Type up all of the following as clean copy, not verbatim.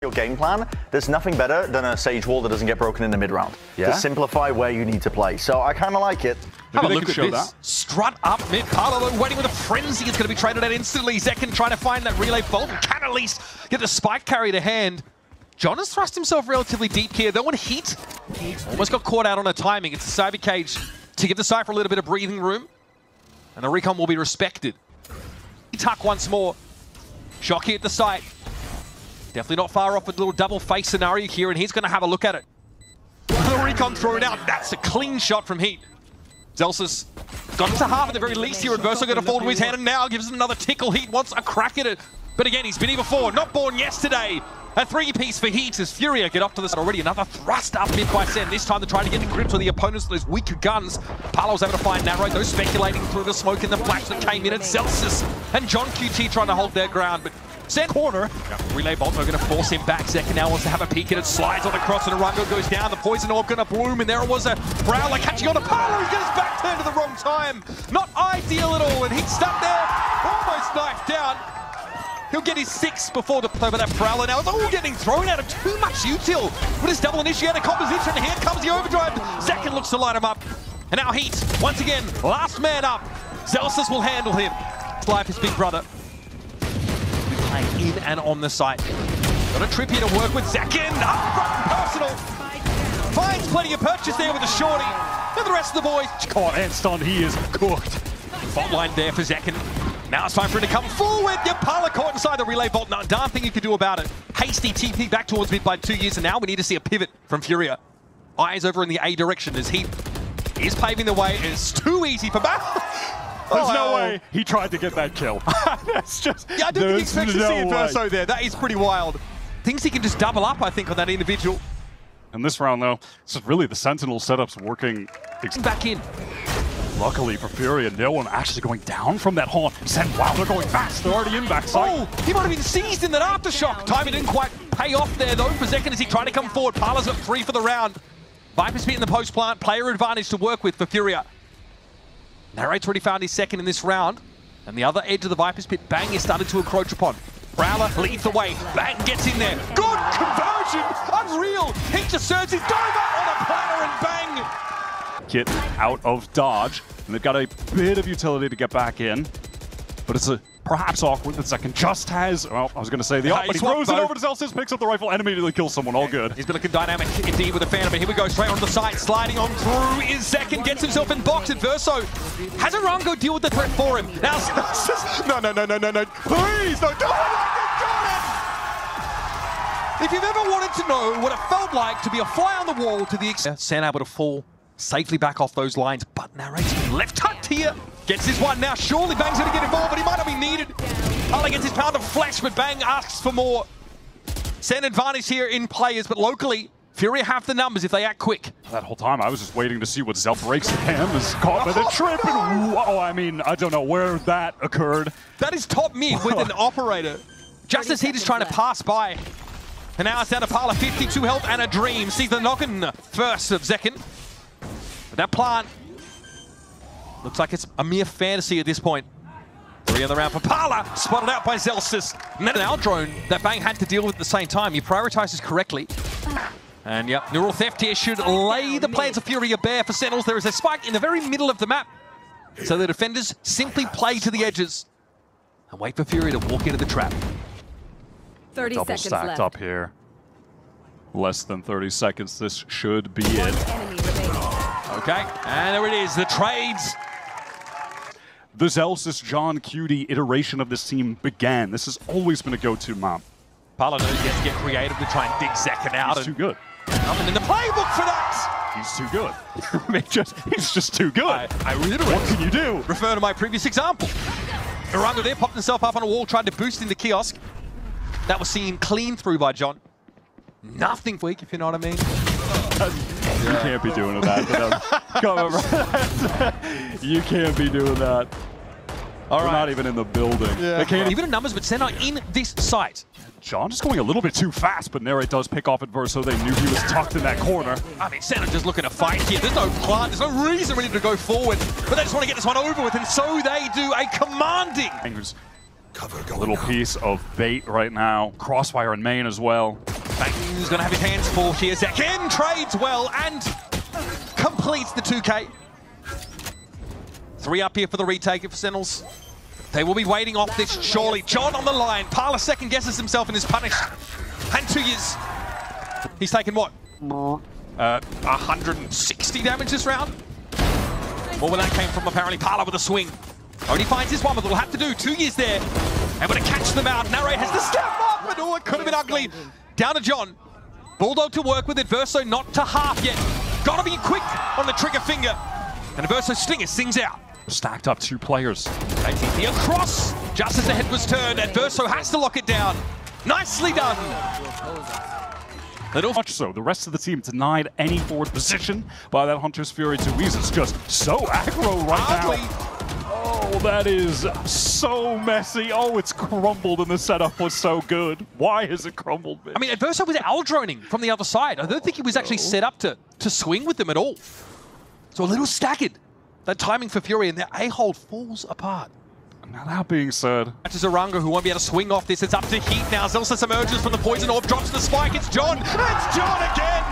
your game plan, there's nothing better than a Sage wall that doesn't get broken in the mid-round to simplify where you need to play. So I kind of like it. Have a look at this. Strut up mid. Parlo waiting with a frenzy. It's going to be traded out instantly. Zekken trying to find that relay bolt. Can at least get the spike carry to hand. John has thrust himself relatively deep here. Though on Heat, he almost got caught out on a timing. It's a Cyber Cage to give the Cypher a little bit of breathing room. And the recon will be respected. Tuck once more. Shocky at the site. Definitely not far off a little double face scenario here, and he's going to have a look at it. The recon thrown out. That's a clean shot from Heat. Zelsis got to half at the very least here. Adverso going to fall to his hand, and now gives it another tickle. Heat wants a crack at it. But again, he's been here before. Not born yesterday. A three-piece for Heat as Furia get up to this already. Another thrust up mid by Sen. This time they're trying to get the grips with the opponents with those weaker guns. Parlo's able to find Narrow. Those speculating through the smoke and the flash that came in. It's Zelsis and John QT trying to hold their ground. But Sen corner. Relay Bolt are going to force him back. Zekken now wants to have a peek and it slides on the cross and Arango goes down. The poison orb going to bloom and there was a Prowler catching on to Parlo. He's got his back turned to the wrong time. Not ideal at all and he's stuck there. Almost knifed down. He'll get his 6 before the play by that Prowler. Now it's all getting thrown at him. Too much util with his double initiator composition. Here comes the overdrive. Zekken looks to line him up. And now Heat, once again, last man up. Zelsis will handle him. Life his big brother. Playing in and on the site. Got a trip here to work with Zekken. Up front and personal. Finds plenty of purchase there with the shorty. And the rest of the boys. Caught and stunned. He is cooked. Bot line there for Zekken. Now it's time for him to come forward. Parlo caught inside the relay bolt. No darn thing you could do about it. Hasty TP back towards mid by 2 years, and now we need to see a pivot from Furia. Eyes over in the A direction as he is paving the way. It's too easy for back. There's no way he tried to get that kill. That's just... Yeah, I don't think he expects to see it Verso there. That is pretty wild. Thinks he can just double up, I think, on that individual. In this round, though, it's really the Sentinel setup's working. Back in. Luckily for Furia, no one actually going down from that haunt. Wow, they're going fast. They're already in backside. Oh, he might have been seized in that aftershock. Timing didn't quite pay off there, though, for Zekken as he tried to come forward. Parlo's at 3 for the round. Viper Spit in the post plant. Player advantage to work with for Furia. Narrate's already found his second in this round. And the other edge of the Viper's Pit, Bang is started to encroach upon. Prowler leads the way. Bang gets in there. Good conversion. Unreal. Heat to surge. He's dive up on a platter and Bang. Get out of dodge. And they've got a bit of utility to get back in. But it's perhaps awkward that Zekken just has, well, I was going to say the op, but he throws it over to Zelsis, picks up the rifle, and immediately kills someone. All good. He's been looking dynamic indeed with the Phantom, but here we go, straight on the side, sliding on through is Zekken, gets himself in box. Adverso has Arango deal with the threat for him. Now, no, please, no, don't If you've ever wanted to know what it felt like to be a fly on the wall to the extent Sen able to fall safely back off those lines, but Narrate's been left tucked here. Gets his one now. Surely Bang's going to get involved, but he might not be needed. Parlo gets his pound of flesh, but Bang asks for more. Sen advantage here in players, but locally, Furia have the numbers if they act quick. That whole time, I was just waiting to see what Zelf breaks him is caught with a trip, and whoa, I mean, I don't know where that occurred. That is top mid with an operator. Just as Heat is trying to pass by. And now it's down to Parlo, 52 health and a dream. Sees the knock-in first of Zekken. But that plant looks like it's a mere fantasy at this point. 3 on the round for Parlo, spotted out by Zelsis. And then an out drone that Bang had to deal with at the same time. He prioritizes correctly. And yep, neural theft here should lay the plans of Furia bare for Sentinels. There is a spike in the very middle of the map. So the defenders simply play to the edges and wait for Furia to walk into the trap. 30 Double seconds stacked left. up here. Less than 30 seconds. This should be it. Okay, and there it is, the trades. The Zelsis John Cutie iteration of this team began. This has always been a go-to map. Parlo knows he has to get creative to try and dig Zekken out. He's too good. Nothing in the playbook for that. He's too good. I mean, he's just too good. I reiterate. What can you do? Refer to my previous example. Arango there popped himself up on a wall, tried to boost in the kiosk. That was seen clean through by John. Nothing weak, if you know what I mean. You can't be doing that to them. Come on, you can't be doing that. All right. Not even in the building. Yeah. They can't even in numbers, but Sen are in this site. John is going a little bit too fast, but Narrate does pick off Adverso. They knew he was tucked in that corner. I mean, Sen are just looking to fight here. There's no plan, there's no reason really to go forward, but they just want to get this one over with, and so they do. A commanding little piece of bait right now. Crossfire in main as well. Bang's gonna have his hands full here. Zekin trades well and completes the 2K. 3 up here for the retake for Sentinels. They will be waiting off this surely. John on the line. Parla second guesses himself and is punished. And 2 years. He's taken what? 160 damage this round. More where that came from apparently. Parla with a swing. Only finds his one, but they'll have to do. 2 years there. Able to catch them out. Narrate has to step up, and oh, it could have been ugly. Down to John. Bulldog to work with it. Verso not to half yet. Gotta be quick on the trigger finger. And Verso Stinger sings out. Stacked up 2 players. ATT across, just as the head was turned, and Verso has to lock it down. Nicely done. Little much so. The rest of the team denied any forward position by that Hunter's Fury to Weeze. It's just so aggro right now. Oh, that is so messy. Oh, it's crumbled and the setup was so good. Why has it crumbled, man? I mean, Verso was L-droning from the other side. I don't think he was actually set up to swing with them at all. So a little staggered. That timing for Fury and their A-hold falls apart. Now that being said, that's Zarango who won't be able to swing off this. It's up to Heat now. Zelsis emerges from the poison orb, drops the spike. It's John. It's John again.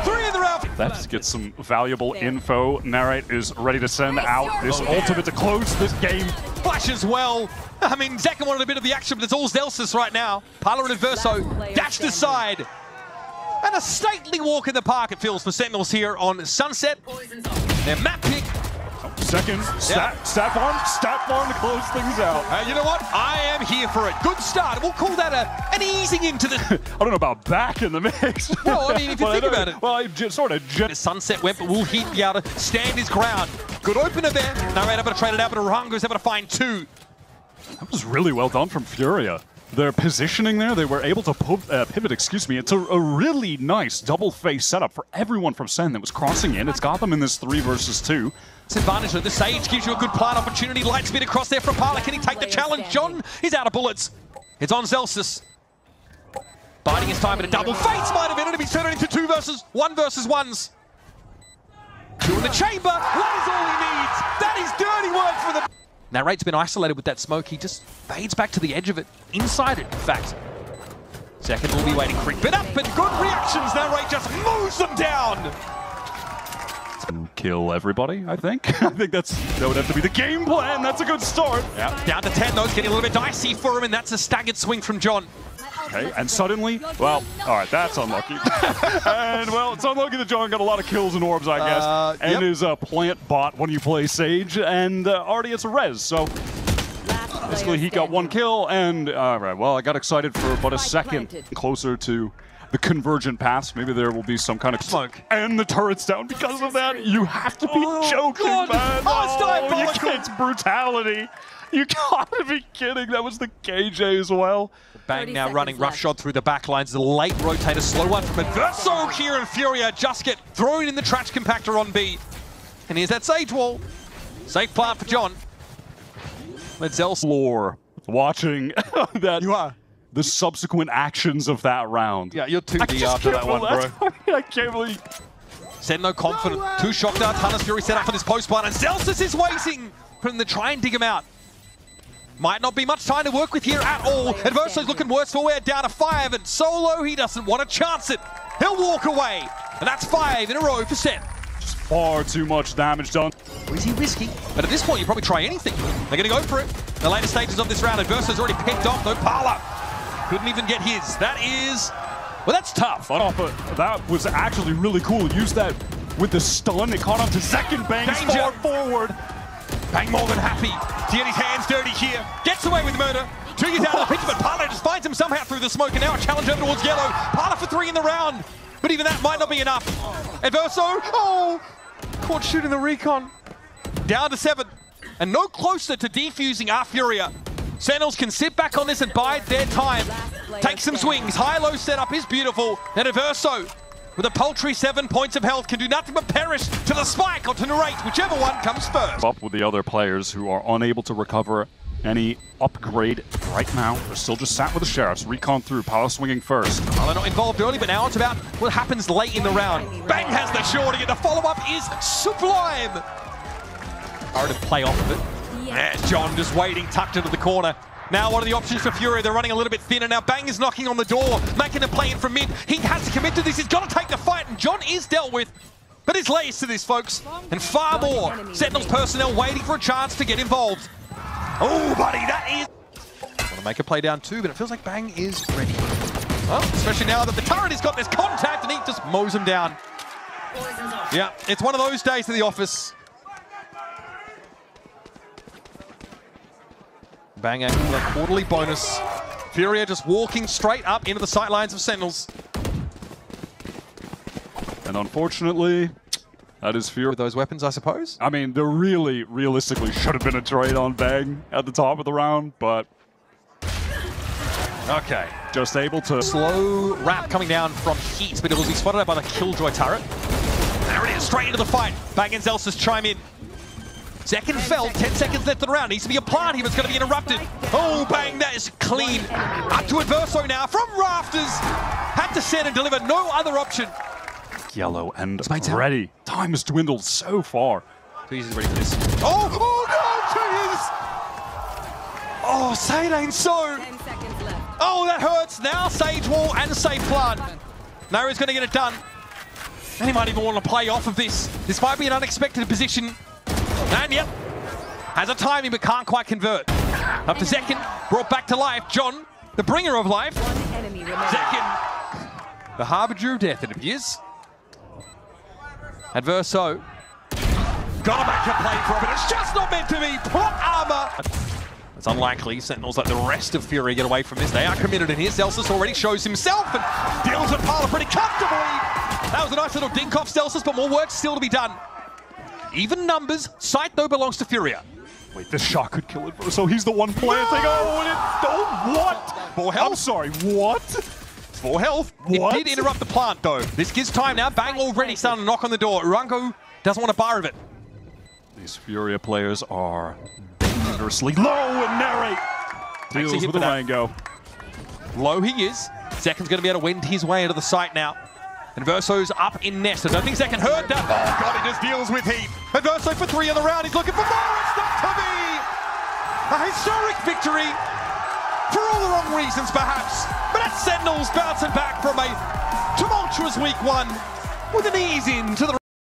3 in the round. Let's get some valuable info. Narrate is ready to send out this ultimate to close this game. Flash as well. I mean, Zekin wanted a bit of the action, but it's all Zelsis right now. Parla and Verso dashed aside. And a stately walk in the park it feels for Sentinels here on Sunset. Their map pick. Second, stat farm to close things out. You know what? I am here for it. Good start. We'll call that an easing into the... I don't know about back in the mix. Well, I mean, if you think about it. Well, I just sort of... Sunset went, but will Heat be able to stand his ground? Good opener there. Narrate able to trade it out, but Orango's able to find 2. That was really well done from Furia. Their positioning there, they were able to pivot, into a really nice double face setup for everyone from Sen that was crossing in. It's got them in this 3 versus 2. It's advantage though. The Sage gives you a good plant opportunity. Light speed across there from Parla. Can he take the challenge? John, he's out of bullets. It's on Zelsis. Biding his time, but a double fates might have ended. He's turned it into 2 versus 1 versus 1s. 2 in the chamber. That is all he needs. That is dirty work for the... Narrate's been isolated with that smoke. He just fades back to the edge of it. Inside it, in fact. Second will be waiting. Creep it up, and good reactions. Narrate just moves them down. Kill everybody, I think. I think that would have to be the game plan. That's a good start. Yep. Down to 10, though. It's getting a little bit dicey for him, and that's a staggered swing from John. Okay, and suddenly, well, all right, that's unlucky. And, well, it's unlucky that John got a lot of kills and orbs, I guess, and is a plant bot when you play Sage, and already it's a res, so basically he got 1 kill, and, all right, well, I got excited for about a second closer to the convergent paths. Maybe there will be some kind of smoke. And the turret's down because of that. You have to be joking, man. It's brutality. You gotta be kidding. That was the KJ as well. Bang now running roughshod through the back lines. The late rotator, slow one from Verso here, and Furia just get thrown in the trash compactor on B. And here's that Sage wall. Safe plant for John. Let's floor watching that. You are. The subsequent actions of that round. Yeah, you're 2D after that one, bro. I can't believe. Senno confident. 2 shock darts. Hunter's Fury set up for this post plant, and Zelsis is waiting for him to try and dig him out. Might not be much time to work with here at all. Adverso's looking worse for wear, down to 5, and Solo, he doesn't want to chance it. He'll walk away, and that's 5 in a row for Sen. Just far too much damage done. Or is he risky? But at this point, you probably try anything. They're going to go for it. The later stages of this round, Adverso's already picked off, though. Parla couldn't even get his. That is, well, that's tough. Oh, but that was actually really cool. Use that with the stun. It caught up to second. Bangs far forward. Bang more than happy to get his hands dirty here. Gets away with murder. 2 years out of the picture, but Parla just finds him somehow through the smoke, and now a challenge over towards Yellow. Parla for 3 in the round, but even that might not be enough. Adverso, oh, caught shooting the recon. Down to 7, and no closer to defusing our Furia. Sentinels can sit back on this and bide their time. Take some swings. High-low setup is beautiful. And Adverso, with a paltry 7 points of health, can do nothing but perish to the spike or to narrate, whichever one comes first. Up with the other players who are unable to recover any upgrade right now. They're still just sat with the Sheriffs. Recon through, power swinging first. Well, they're not involved early, but now it's about what happens late in the round. Bang has the shorty, and the follow-up is sublime. Hard to play off of it. And John just waiting, tucked into the corner. Now, what are the options for FURIA? They're running a little bit thinner. Now, Bang is knocking on the door, making a play in from mid. He has to commit to this. He's got to take the fight, and John is dealt with. But there's layers to this, folks, and far more. Sentinels personnel waiting for a chance to get involved. Oh, buddy, that is... Want to make a play down too, but it feels like Bang is ready. Well, especially now that the turret has got this contact, and he just mows him down. Yeah, it's one of those days at the office. Bang aiming for that quarterly bonus. FURIA just walking straight up into the sight lines of Sentinels. And unfortunately, that is FURIA. With those weapons, I suppose? I mean, there really, realistically should have been a trade on Bang at the top of the round, but... Okay. Just able to... Slow wrap coming down from Heat, but it will be spotted out by the Killjoy turret. There it is, straight into the fight. Bang and Zelsas chime in. Second fell, 10 seconds left in the round. Needs to be a plant here, it's going to be interrupted. Oh, Bang, that is clean. Up to Adverso now from rafters. Had to send and deliver, no other option. Yellow and ready. Time has dwindled so far. Tweez is ready for this. Oh no, Tweez! Oh, Sade ain't so. 10 seconds left. Oh, that hurts. Now Sage Wall and Safe Plant. Naru's going to get it done. And he might even want to play off of this. This might be an unexpected position. And yep, has a timing but can't quite convert. Up to Zekin, brought back to life. John, the bringer of life. One enemy remaining. Zekin, the harbinger of death, it appears. Adverso, gotta make a play for it, but it's just not meant to be. Plot armor. It's unlikely. Sentinels, like the rest of FURIA, get away from this. They are committed in here. Zelsas already shows himself and deals with Parla pretty comfortably. That was a nice little dink off Zelsas, but more work still to be done. Even numbers. Sight, though, belongs to FURIA. Wait, this shot could kill it. So he's the one planting. Oh, what? 4 health. I'm sorry, what? 4 health. What? It did interrupt the plant, though. This gives time now. Bang already starting to knock on the door. Urango doesn't want a bar of it. These FURIA players are dangerously low, and narrate deals with the Rango. Low he is. Zekin's going to be able to wend his way into the site now. Adverso's up in nest. I don't think Zekin heard that. Oh, God, he just deals with Heat. Adverso for 3 in the round. He's looking for more. It's not to be. A historic victory. For all the wrong reasons, perhaps. But it's Sentinels bouncing back from a tumultuous week 1 with an ease into the